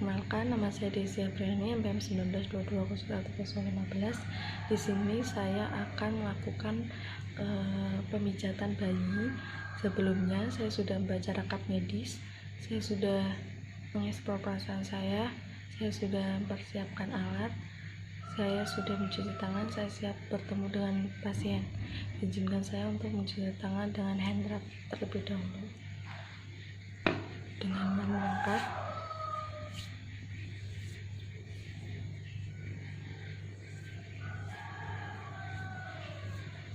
Perkenalkan, nama saya Desi Apriani, MPM 19220115. Di sini saya akan melakukan pemijatan bayi. Sebelumnya saya sudah membaca rekap medis, saya sudah mengeksplor perasaan saya sudah mempersiapkan alat, saya sudah mencuci tangan, saya siap bertemu dengan pasien. Izinkan saya untuk mencuci tangan dengan hand rub terlebih dahulu. Dengan melangkah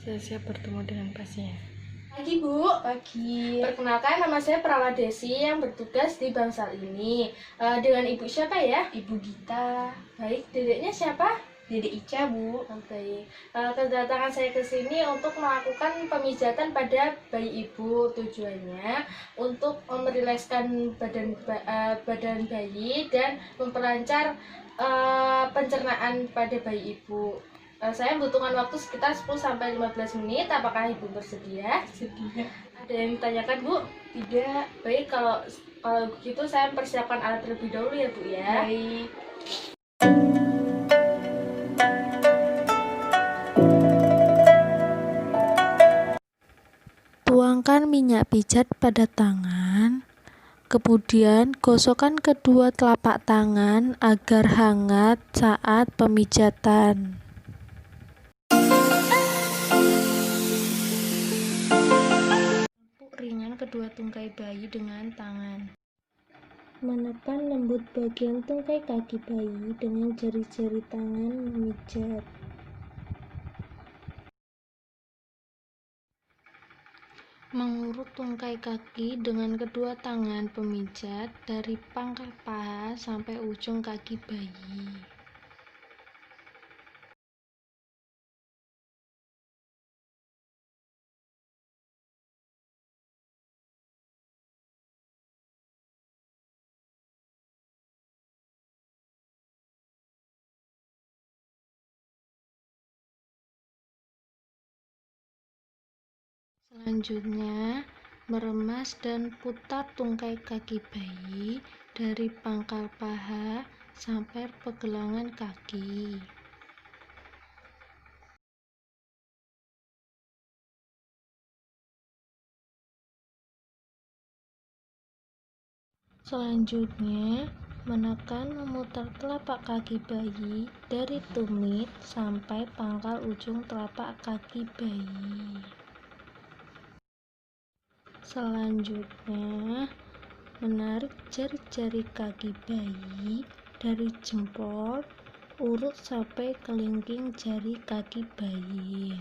saya siap bertemu dengan pasien. Pagi Bu. Pagi. Perkenalkan, nama saya Perawat Desi yang bertugas di Bangsal ini. Dengan Ibu siapa ya? Ibu Gita. Baik, dedeknya siapa? Dedek Ica, Bu. Baik. Kedatangan saya ke sini untuk melakukan pemijatan pada bayi Ibu. Tujuannya untuk merilekskan badan bayi dan memperlancar pencernaan pada bayi Ibu. Saya membutuhkan waktu sekitar 10-15 menit. Apakah Ibu bersedia? Sedia. Ada yang ditanyakan, Bu? Tidak. Baik, kalau begitu saya persiapkan alat terlebih dahulu ya, Bu ya. Baik. Tuangkan minyak pijat pada tangan, kemudian gosokkan kedua telapak tangan agar hangat saat pemijatan. Tepuk ringan kedua tungkai bayi dengan tangan. Menekan lembut bagian tungkai kaki bayi dengan jari-jari tangan memijat. Mengurut tungkai kaki dengan kedua tangan pemijat dari pangkal paha sampai ujung kaki bayi. Selanjutnya, meremas dan putar tungkai kaki bayi dari pangkal paha sampai pergelangan kaki. Selanjutnya, menekan memutar telapak kaki bayi dari tumit sampai pangkal ujung telapak kaki bayi. Selanjutnya, menarik jari-jari kaki bayi dari jempol urut sampai kelingking jari kaki bayi.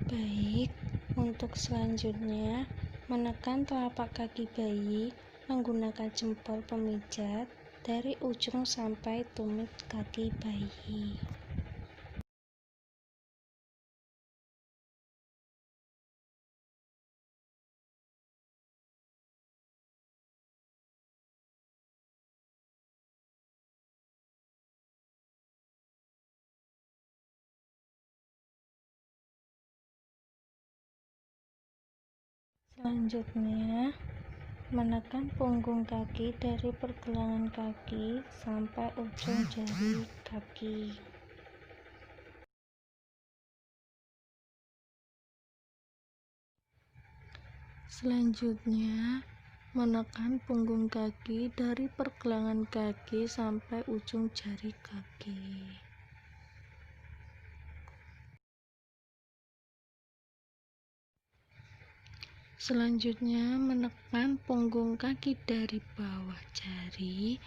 Baik, untuk selanjutnya menekan telapak kaki bayi menggunakan jempol pemijat dari ujung sampai tumit kaki bayi. Selanjutnya, menekan punggung kaki dari pergelangan kaki sampai ujung jari kaki. Selanjutnya, menekan punggung kaki dari pergelangan kaki sampai ujung jari kaki. Selanjutnya, menekan punggung kaki dari bawah jari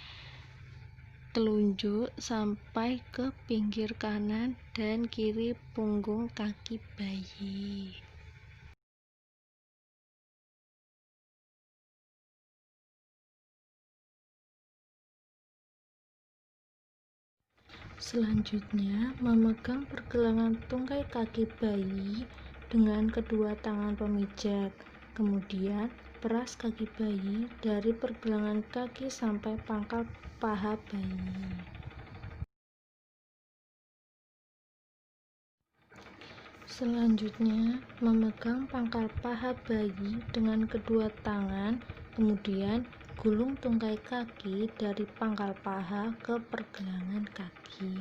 telunjuk sampai ke pinggir kanan dan kiri punggung kaki bayi. Selanjutnya, memegang pergelangan tungkai kaki bayi dengan kedua tangan pemijat. Kemudian, peras kaki bayi dari pergelangan kaki sampai pangkal paha bayi. Selanjutnya, memegang pangkal paha bayi dengan kedua tangan, kemudian gulung tungkai kaki dari pangkal paha ke pergelangan kaki.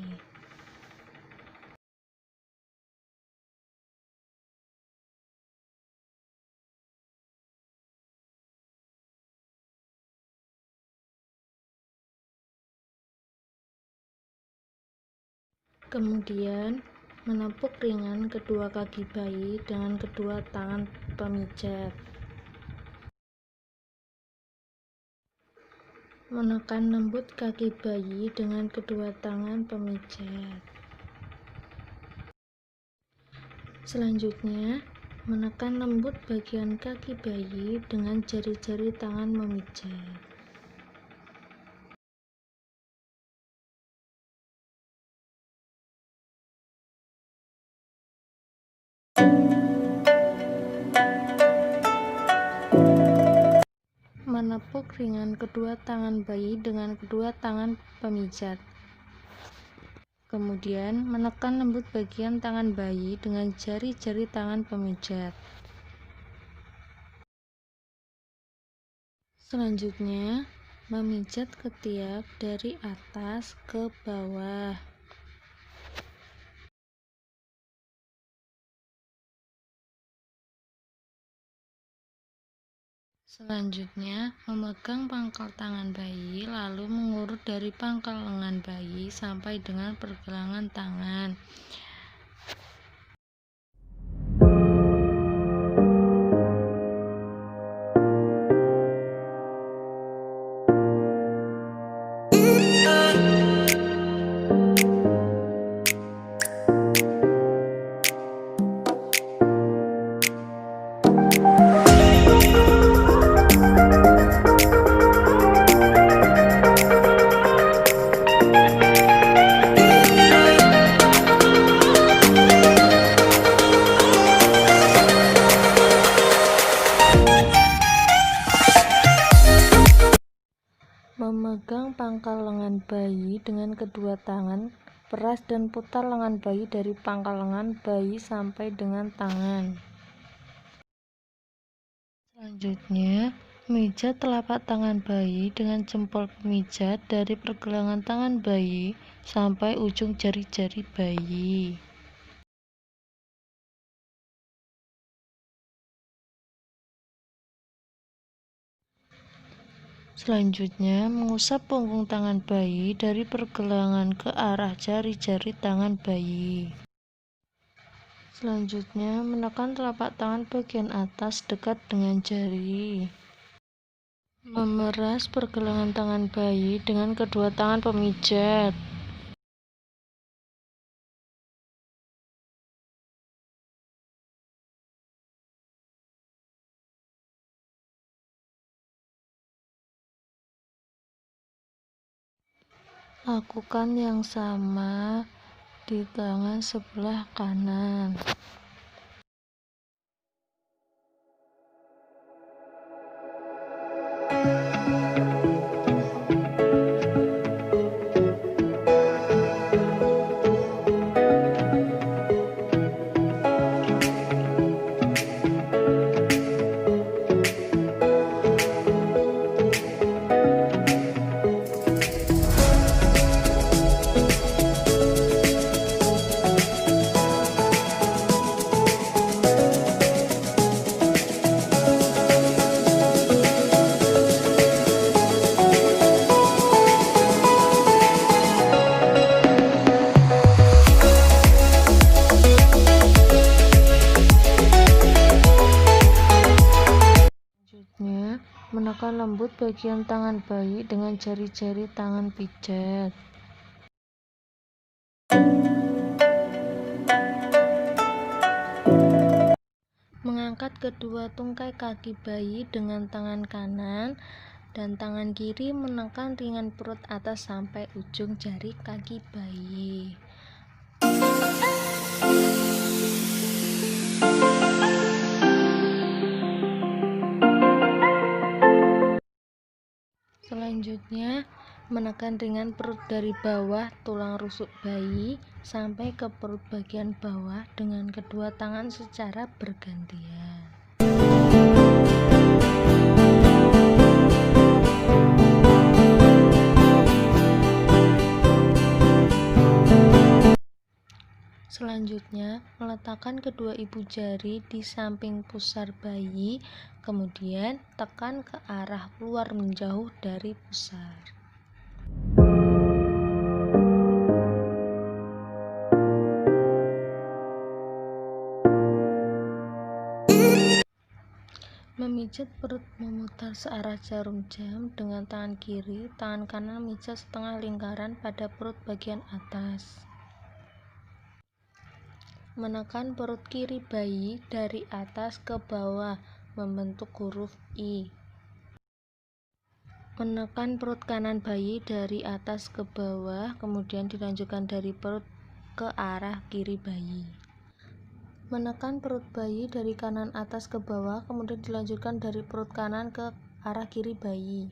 Kemudian, menepuk ringan kedua kaki bayi dengan kedua tangan pemijat. Menekan lembut kaki bayi dengan kedua tangan pemijat. Selanjutnya, menekan lembut bagian kaki bayi dengan jari-jari tangan memijat. Menepuk ringan kedua tangan bayi dengan kedua tangan pemijat. Kemudian, menekan lembut bagian tangan bayi dengan jari-jari tangan pemijat. Selanjutnya, memijat ketiak dari atas ke bawah. Selanjutnya, memegang pangkal tangan bayi, lalu mengurut dari pangkal lengan bayi sampai dengan pergelangan tangan. Memegang pangkal lengan bayi dengan kedua tangan, peras dan putar lengan bayi dari pangkal lengan bayi sampai dengan tangan. Selanjutnya, memijat telapak tangan bayi dengan jempol pemijat dari pergelangan tangan bayi sampai ujung jari-jari bayi. Selanjutnya, mengusap punggung tangan bayi dari pergelangan ke arah jari-jari tangan bayi. Selanjutnya, menekan telapak tangan bagian atas dekat dengan jari. Memeras pergelangan tangan bayi dengan kedua tangan pemijat. Lakukan yang sama di tangan sebelah kanan. Menekan lembut bagian tangan bayi dengan jari-jari tangan pijat. Mengangkat kedua tungkai kaki bayi dengan tangan kanan dan tangan kiri menekan ringan perut atas sampai ujung jari kaki bayi. Selanjutnya, Menekan ringan perut dari bawah tulang rusuk bayi sampai ke perut bagian bawah dengan kedua tangan secara bergantian. Selanjutnya, meletakkan kedua ibu jari di samping pusar bayi, kemudian tekan ke arah luar menjauh dari pusar. Memijat perut memutar searah jarum jam dengan tangan kiri, tangan kanan memijat setengah lingkaran pada perut bagian atas. Menekan perut kiri bayi dari atas ke bawah membentuk huruf I. Menekan perut kanan bayi dari atas ke bawah, kemudian dilanjutkan dari perut ke arah kiri bayi. Menekan perut bayi dari kanan atas ke bawah, kemudian dilanjutkan dari perut kanan ke arah kiri bayi.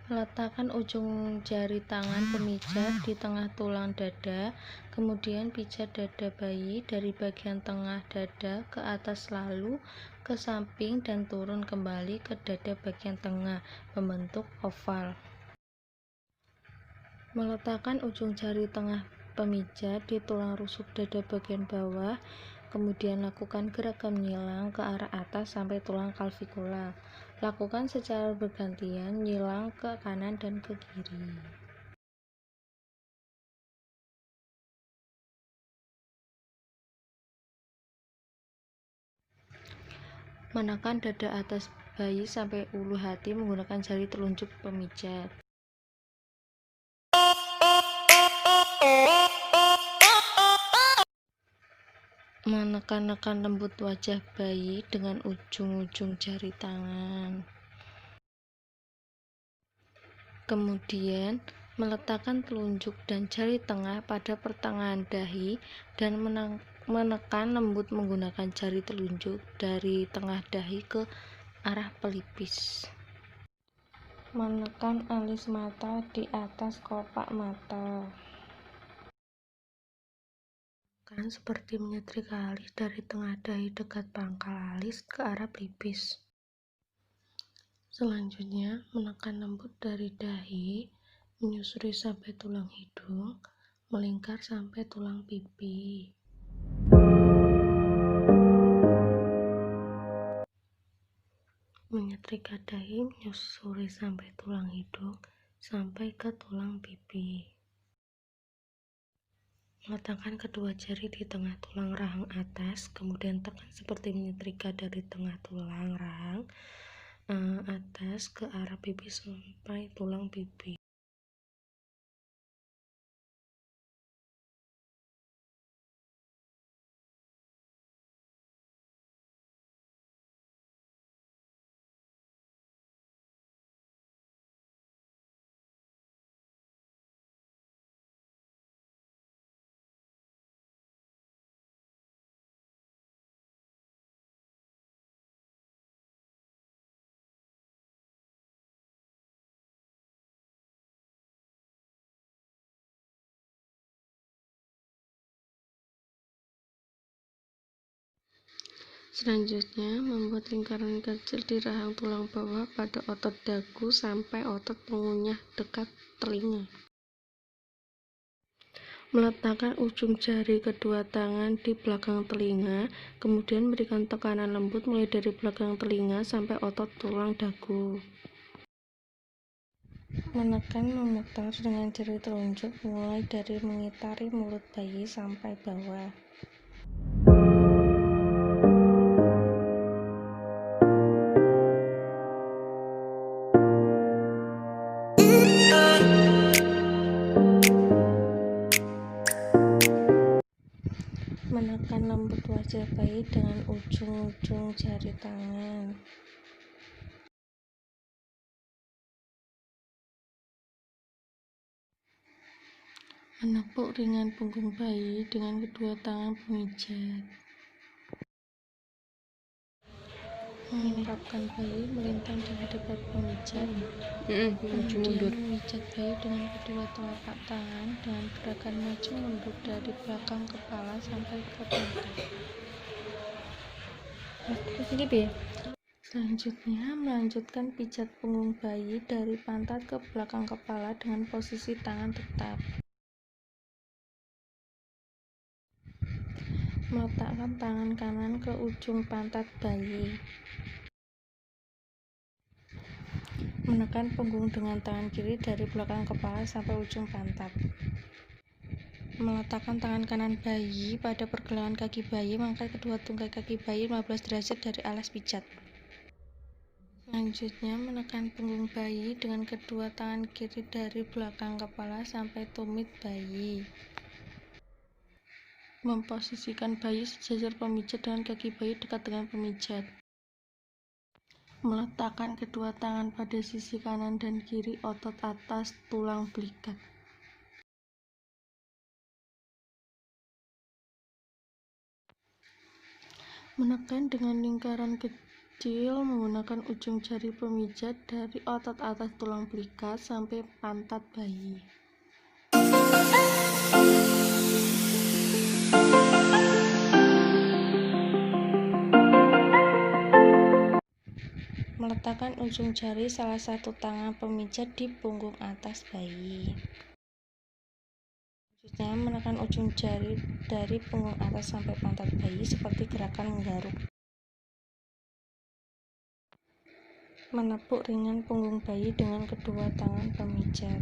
Letakkan ujung jari tangan pemijat di tengah tulang dada, kemudian pijat dada bayi dari bagian tengah dada ke atas lalu ke samping dan turun kembali ke dada bagian tengah, membentuk oval. Meletakkan ujung jari tengah pemijat di tulang rusuk dada bagian bawah, kemudian lakukan gerakan menyilang ke arah atas sampai tulang kalvikula. Lakukan secara bergantian, nyilang ke kanan dan ke kiri. Menekan dada atas bayi sampai ulu hati menggunakan jari telunjuk pemijat. Menekan-nekan lembut wajah bayi dengan ujung-ujung jari tangan. Kemudian, meletakkan telunjuk dan jari tengah pada pertengahan dahi dan menekan lembut menggunakan jari telunjuk dari tengah dahi ke arah pelipis. Menekan alis mata di atas kopak mata. Kan seperti menyetrika alis dari tengah dahi dekat pangkal alis ke arah pelipis. Selanjutnya, menekan lembut dari dahi, menyusuri sampai tulang hidung, melingkar sampai tulang pipi. Menyetrika dahi, menyusuri sampai tulang hidung, sampai ke tulang pipi. Letakkan kedua jari di tengah tulang rahang atas, kemudian tekan seperti menyetrika dari tengah tulang rahang atas ke arah pipi sampai tulang pipi. Selanjutnya, membuat lingkaran kecil di rahang tulang bawah pada otot dagu sampai otot pengunyah dekat telinga. Meletakkan ujung jari kedua tangan di belakang telinga, kemudian berikan tekanan lembut mulai dari belakang telinga sampai otot tulang dagu. Menekan memutar dengan jari telunjuk mulai dari mengitari mulut bayi sampai bawah. Menekan lembut wajah bayi dengan ujung-ujung jari tangan. Menepuk ringan punggung bayi dengan kedua tangan pemijat. mengungkapkan bayi melintang di hadapan pemijat. Maju mundur. Kemudian memijat bayi dengan kedua telapak tangan dengan gerakan maju mundur dari belakang kepala sampai ke pantat. Selanjutnya, melanjutkan pijat punggung bayi dari pantat ke belakang kepala dengan posisi tangan tetap. Meletakkan tangan kanan ke ujung pantat bayi. Menekan punggung dengan tangan kiri dari belakang kepala sampai ujung pantat. Meletakkan tangan kanan bayi pada pergelangan kaki bayi, mengangkat kedua tungkai kaki bayi 15 derajat dari alas pijat. Selanjutnya, menekan punggung bayi dengan kedua tangan kiri dari belakang kepala sampai tumit bayi. Memposisikan bayi sejajar pemijat dengan kaki bayi dekat dengan pemijat. Meletakkan kedua tangan pada sisi kanan dan kiri otot atas tulang belikat. Menekan dengan lingkaran kecil menggunakan ujung jari pemijat dari otot atas tulang belikat sampai pantat bayi. Meletakkan ujung jari salah satu tangan pemijat di punggung atas bayi. Selanjutnya, menekan ujung jari dari punggung atas sampai pantat bayi seperti gerakan menggaruk. Menepuk ringan punggung bayi dengan kedua tangan pemijat.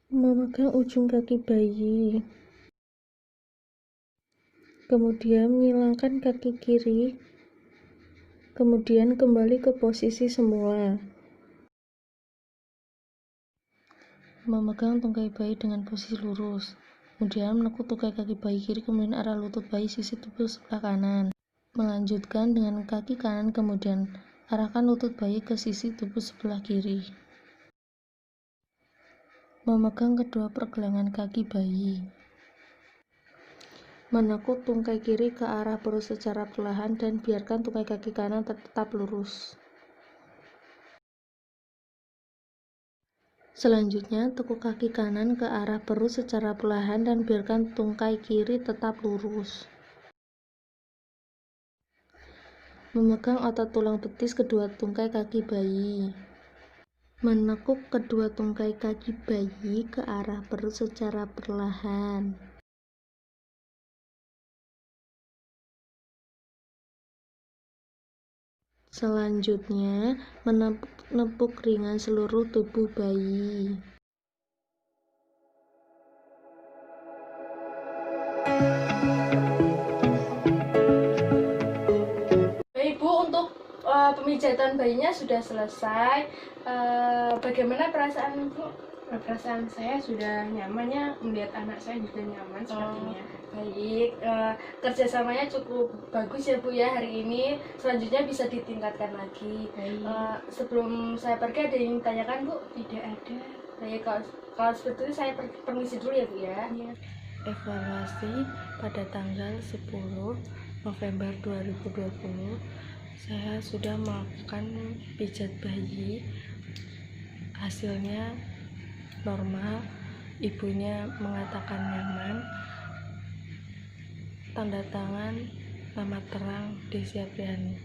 Memegang ujung kaki bayi. Kemudian menghilangkan kaki kiri. Kemudian kembali ke posisi semula. Memegang tungkai bayi dengan posisi lurus. Kemudian menekuk tungkai kaki bayi kiri, kemudian arah lutut bayi sisi tubuh sebelah kanan. Melanjutkan dengan kaki kanan, kemudian arahkan lutut bayi ke sisi tubuh sebelah kiri. Memegang kedua pergelangan kaki bayi. Menekuk tungkai kiri ke arah perut secara perlahan dan biarkan tungkai kaki kanan tetap lurus. Selanjutnya, tekuk kaki kanan ke arah perut secara perlahan dan biarkan tungkai kiri tetap lurus. Memegang otot tulang betis kedua tungkai kaki bayi. Menekuk kedua tungkai kaki bayi ke arah perut secara perlahan. Selanjutnya, menepuk ringan seluruh tubuh bayi. Ibu, untuk pemijatan bayinya sudah selesai. Bagaimana perasaan Ibu? Perasaan saya sudah nyaman ya, melihat anak saya juga nyaman sepertinya. Baik, kerjasamanya cukup bagus ya Bu ya hari ini. Selanjutnya bisa ditingkatkan lagi. Baik. Sebelum saya pergi ada yang ditanyakan Bu? Tidak ada. Baik, kalau seperti itu saya permisi dulu ya Bu ya. Ya. Evaluasi pada tanggal 10 November 2020, saya sudah melakukan pijat bayi. Hasilnya normal, ibunya mengatakan nyaman. Tanda tangan nama terang Desy Apriani.